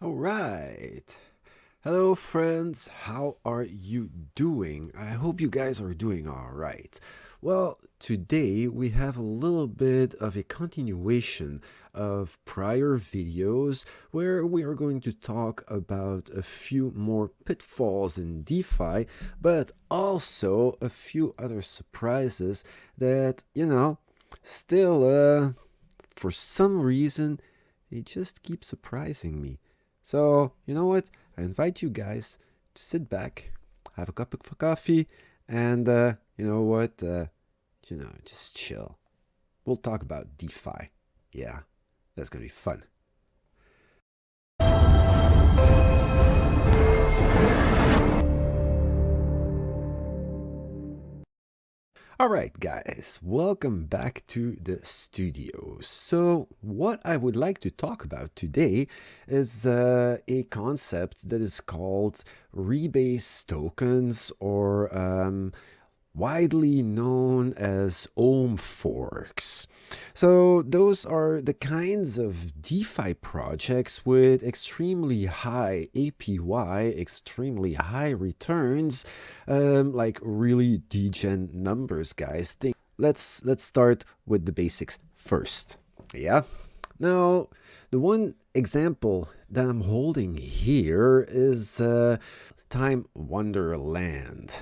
All right. Hello, friends. How are you doing? I hope you guys are doing all right. Well, today we have a little bit of a continuation of prior videos where we are going to talk about a few more pitfalls in DeFi, but also a few other surprises that, still, for some reason, they just keep surprising me. So, you know what? I invite you guys to sit back, have a cup of coffee, and you know what? Just chill. We'll talk about DeFi. Yeah, that's gonna be fun. All right, guys, welcome back to the studio. So, what I would like to talk about today is a concept that is called rebase tokens, or widely known as ohm forks. So those are the kinds of DeFi projects with extremely high APY, extremely high returns, like really degen numbers, guys. Let's start with the basics first. Yeah. Now, the one example that I'm holding here is Time Wonderland,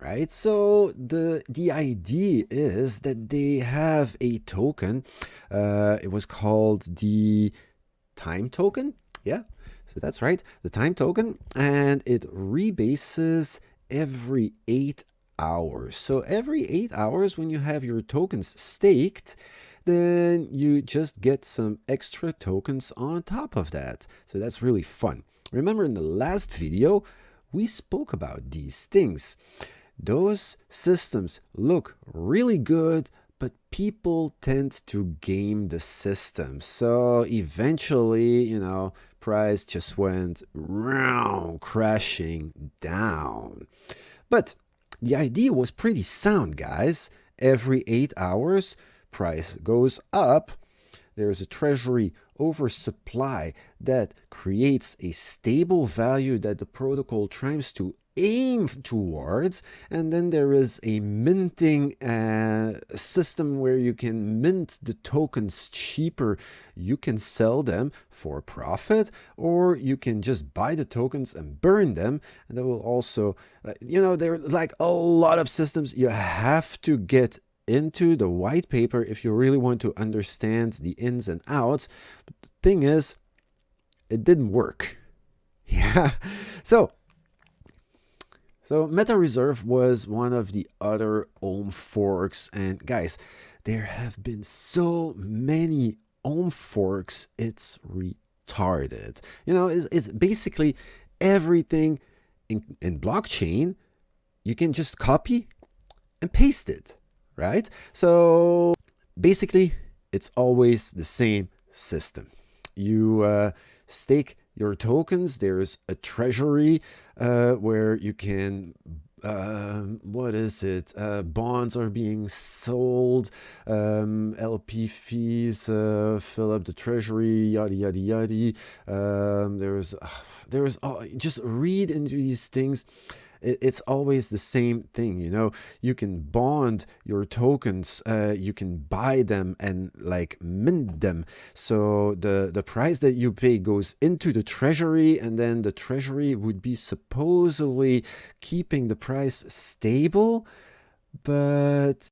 right? So the idea is that they have a token. It was called the time token. Yeah, so that's right, the time token, and it rebases every 8 hours. So every 8 hours, when you have your tokens staked, then you just get some extra tokens on top of that. So that's really fun. Remember in the last video, we spoke about these things. Those systems look really good, but people tend to game the system. So eventually, price just went crashing down. But the idea was pretty sound, guys. Every 8 hours, price goes up. There's a treasury oversupply that creates a stable value that the protocol tries to aim towards, and then there is a minting system where you can mint the tokens cheaper. You can sell them for profit, or you can just buy the tokens and burn them, and that will also there are like a lot of systems. You have to get into the white paper if you really want to understand the ins and outs. But the thing is, it didn't work. Yeah. So Meta Reserve was one of the other Ohm forks, and guys, there have been so many Ohm forks, it's retarded. It's basically everything in blockchain. You can just copy and paste it, right? So basically, it's always the same system. You stake your tokens. There's a treasury where you can what is it? Bonds are being sold, LP fees, fill up the treasury, yada yada yada. There's just read into these things. It's always the same thing. You can bond your tokens, you can buy them and like mint them. So the price that you pay goes into the treasury, and then the treasury would be supposedly keeping the price stable. But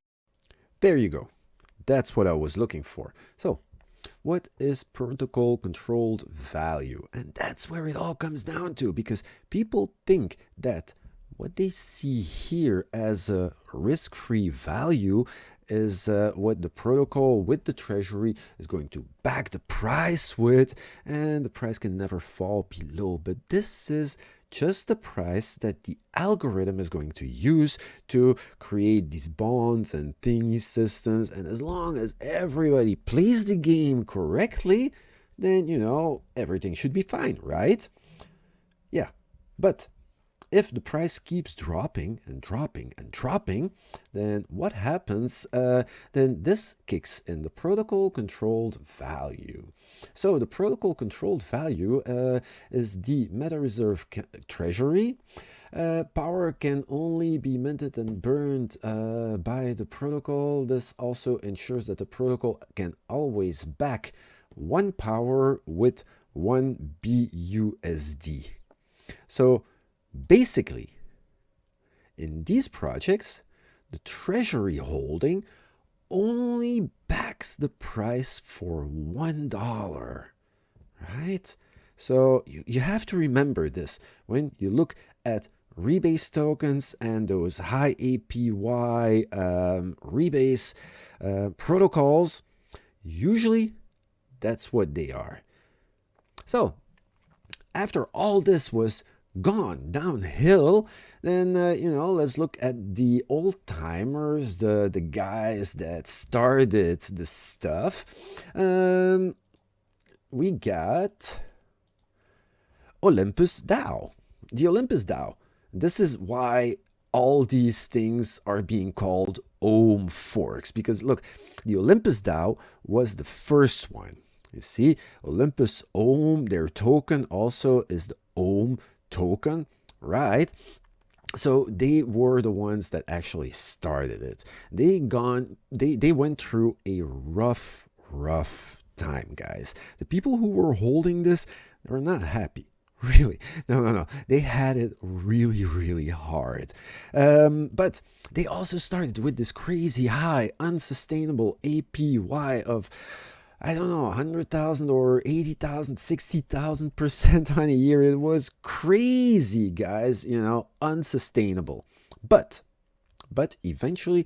there you go. That's what I was looking for. So what is protocol controlled value? And that's where it all comes down to, because people think that what they see here as a risk-free value is what the protocol with the treasury is going to back the price with, and the price can never fall below. But this is just the price that the algorithm is going to use to create these bonds and thingy systems. And as long as everybody plays the game correctly, then everything should be fine, right? Yeah. But if the price keeps dropping and dropping and dropping, then what happens? Then this kicks in the protocol controlled value. So the protocol controlled value is the meta reserve treasury. Power can only be minted and burned by the protocol. This also ensures that the protocol can always back one power with one BUSD. So basically, in these projects, the treasury holding only backs the price for $1, right? So you have to remember this when you look at rebase tokens and those high APY rebase protocols. Usually, that's what they are. So after all this was gone downhill, then let's look at the old timers, the guys that started this stuff. We got Olympus DAO. The Olympus DAO. This is why all these things are being called Ohm forks, because look, the Olympus DAO was the first one. You see, Olympus Ohm, their token also is the Ohm token, right? So they were the ones that actually started it. They went through a rough time, guys. The people who were holding this were not happy. Really, no. They had it really hard. But they also started with this crazy high, unsustainable APY of, I don't know, 100,000 or 80,000, 60,000% on a year. It was crazy, guys, unsustainable. But eventually,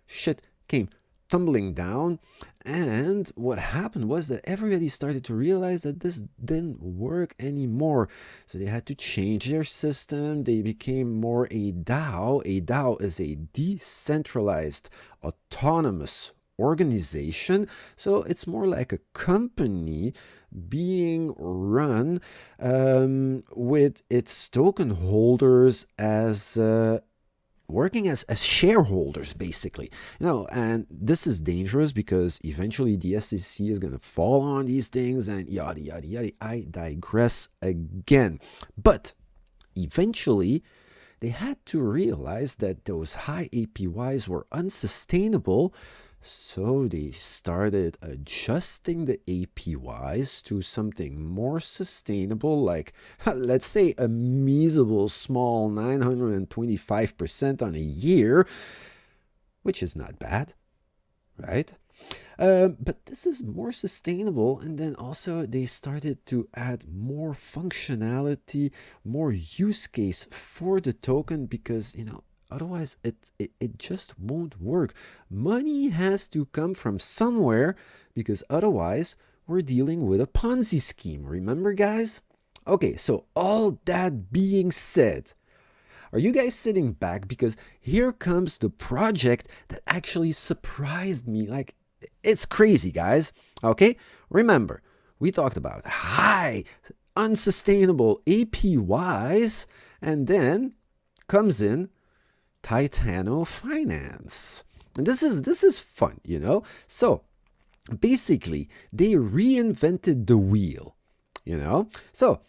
shit came tumbling down. And what happened was that everybody started to realize that this didn't work anymore. So they had to change their system. They became more a DAO. A DAO is a decentralized, autonomous organization. So it's more like a company being run with its token holders as working as shareholders, basically. And this is dangerous because eventually the SEC is going to fall on these things and yada yada. I digress again. But eventually they had to realize that those high APYs were unsustainable. So they started adjusting the APYs to something more sustainable, like, let's say, a measly small 925% on a year, which is not bad, right? But this is more sustainable. And then also they started to add more functionality, more use case for the token, because, otherwise, it just won't work. Money has to come from somewhere, because otherwise we're dealing with a Ponzi scheme. Remember, guys? Okay, so all that being said, are you guys sitting back? Because here comes the project that actually surprised me. Like, it's crazy, guys. Okay? Remember, we talked about high, unsustainable APYs, and then comes in Titano Finance. And this is fun, So basically, they reinvented the wheel, So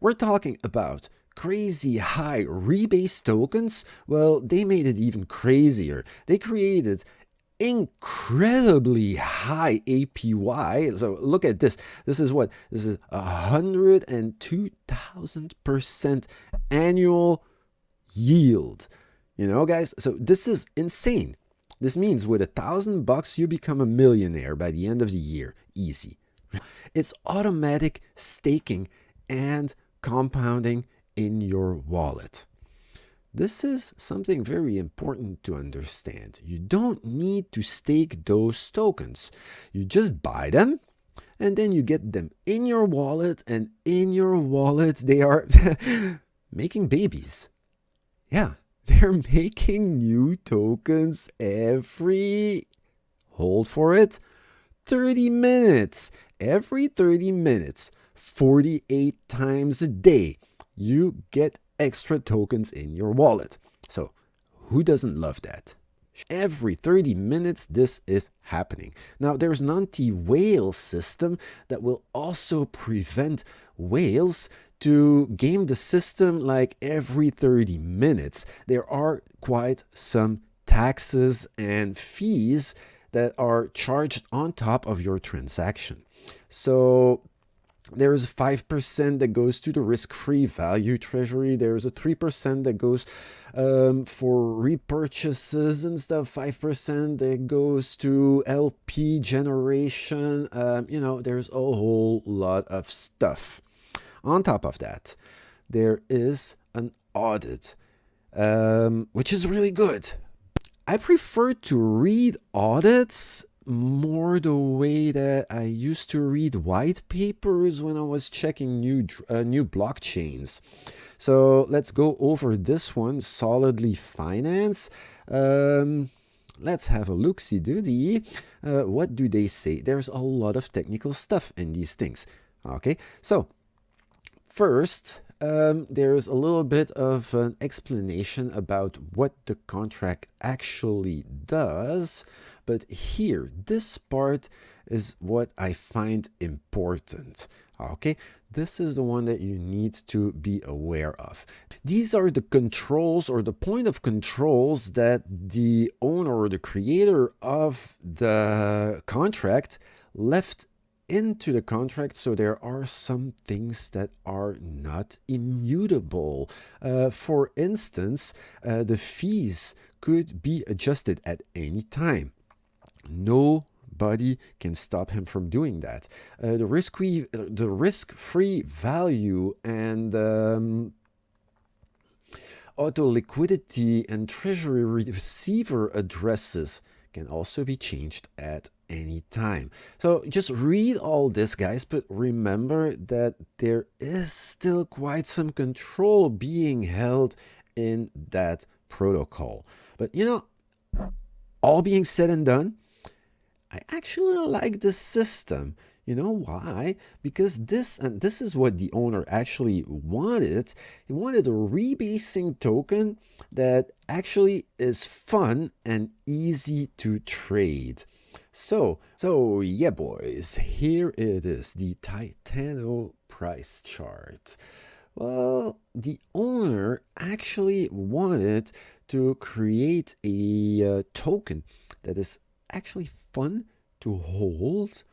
we're talking about crazy high rebase tokens. Well, they made it even crazier. They created incredibly high APY. So look at this. This is 102,000% annual yield. Guys, so this is insane. This means with $1,000, you become a millionaire by the end of the year. Easy. It's automatic staking and compounding in your wallet. This is something very important to understand. You don't need to stake those tokens. You just buy them, and then you get them in your wallet, and in your wallet, they are making babies. Yeah. They're making new tokens hold for it, 30 minutes. Every 30 minutes, 48 times a day, you get extra tokens in your wallet. So who doesn't love that? Every 30 minutes, this is happening. Now, there's an anti-whale system that will also prevent whales to game the system like every 30 minutes. There are quite some taxes and fees that are charged on top of your transaction. So there's 5% that goes to the risk-free value treasury. There's a 3% that goes for repurchases and stuff. 5% that goes to LP generation. There's a whole lot of stuff. On top of that, there is an audit, which is really good. I prefer to read audits more the way that I used to read white papers when I was checking new blockchains. So let's go over this one, Solidly Finance. Let's have a look-see-doody. What do they say? There's a lot of technical stuff in these things. Okay, so first, there's a little bit of an explanation about what the contract actually does. But here, this part is what I find important. Okay, this is the one that you need to be aware of. These are the controls or the point of controls that the owner or the creator of the contract left into the contract. So there are some things that are not immutable. For instance, the fees could be adjusted at any time. Nobody can stop him from doing that. The risk-free value and auto liquidity and treasury receiver addresses can also be changed at any time. So just read all this, guys, but remember that there is still quite some control being held in that protocol. But all being said and done, I actually like this system. You know why? Because this is what the owner actually wanted. He wanted a rebasing token that actually is fun and easy to trade. So yeah, boys, here it is, the Titano price chart. Well, the owner actually wanted to create a token that is actually fun to hold,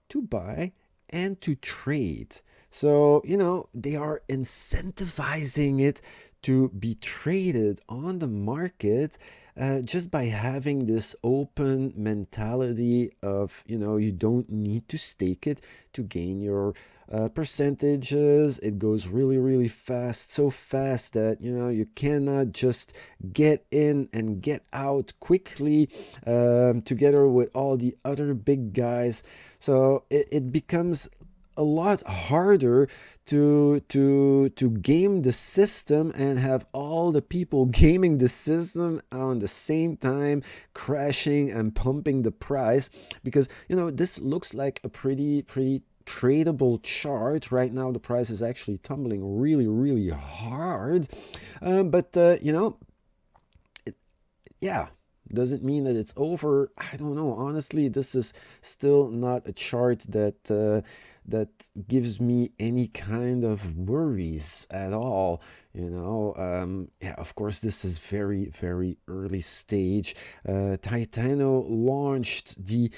to buy, and to trade. So, they are incentivizing it to be traded on the market just by having this open mentality of, you don't need to stake it to gain your percentages. It goes really, really fast, so fast that, you cannot just get in and get out quickly together with all the other big guys. So it becomes a lot harder to game the system and have all the people gaming the system on the same time, crashing and pumping the price, because this looks like a pretty tradable chart. Right now the price is actually tumbling really, really hard, yeah, doesn't mean that it's over. I don't know, honestly. This is still not a chart that gives me any kind of worries at all. Yeah, of course, this is very, very early stage. Titano launched the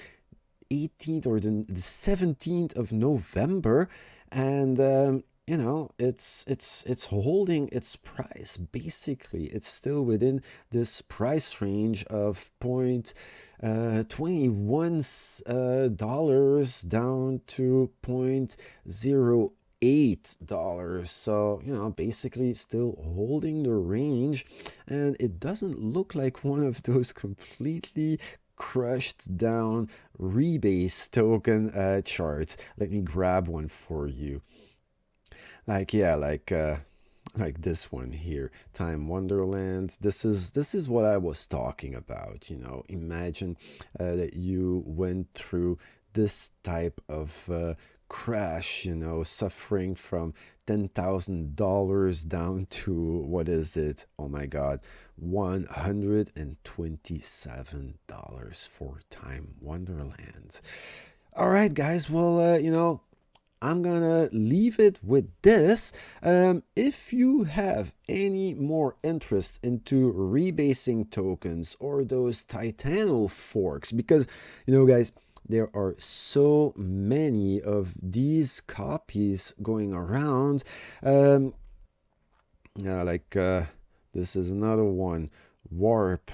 18th or the 17th of November, and it's holding its price. Basically, it's still within this price range of $0.21 down to $0.08. So basically still holding the range, and it doesn't look like one of those completely crushed down rebase token charts. Let me grab one for you. Like this one here, Time Wonderland. This is what I was talking about. Imagine that you went through this type of crash, suffering from $10,000 down to, what is it? Oh my God, $127 for Time Wonderland. All right, guys. Well, I'm gonna leave it with this. If you have any more interest into rebasing tokens or those Titano forks, because guys, there are so many of these copies going around. Yeah, like this is another one, Warp.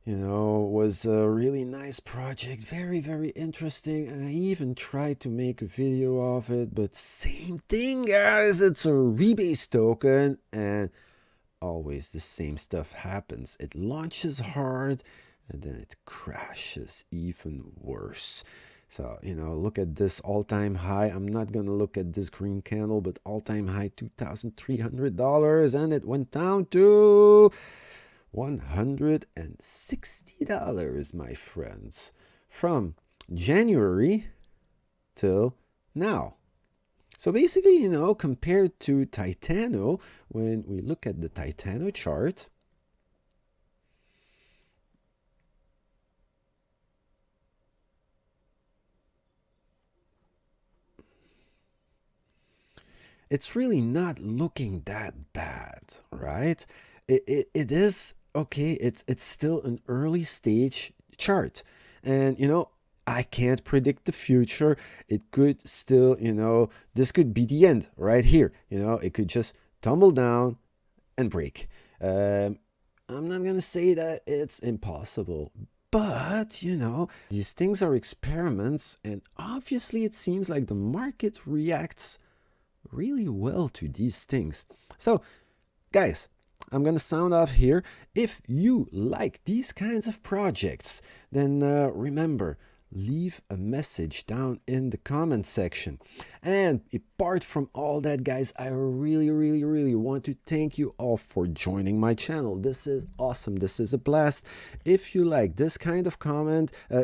Was a really nice project, very, very interesting. And I even tried to make a video of it, but same thing, guys. It's a rebase token, and always the same stuff happens. It launches hard, and then it crashes even worse. So, look at this all-time high. I'm not going to look at this green candle, but all-time high, $2,300, and it went down to $160, my friends, from January till now. So basically, compared to Titano, when we look at the Titano chart, it's really not looking that bad, right? It is okay. It's still an early stage chart, and I can't predict the future. It could still, this could be the end right here. It could just tumble down and break. I'm not gonna say that it's impossible, but these things are experiments, and obviously it seems like the market reacts really well to these things. So, guys, I'm gonna sound off here. If you like these kinds of projects, then remember, leave a message down in the comment section. And apart from all that, guys, I really, really, really want to thank you all for joining my channel. This is awesome. This is a blast. If you like this kind of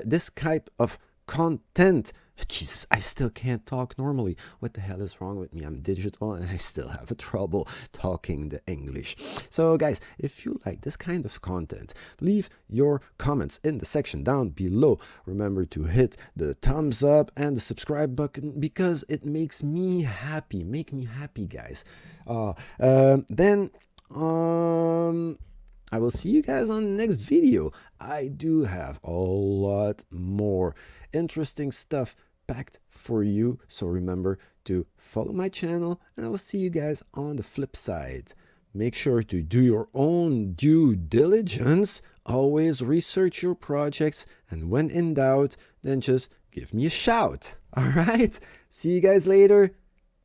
this type of content, Jesus, I still can't talk normally. What the hell is wrong with me? I'm digital and I still have a trouble talking the English. So guys, if you like this kind of content, leave your comments in the section down below. Remember to hit the thumbs up and the subscribe button because it makes me happy. Make me happy, guys. Then I will see you guys on the next video. I do have a lot more interesting stuff packed for you. So remember to follow my channel, and I will see you guys on the flip side. Make sure to do your own due diligence. Always research your projects, and when in doubt, then just give me a shout. All right? See you guys later.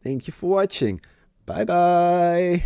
Thank you for watching. Bye bye.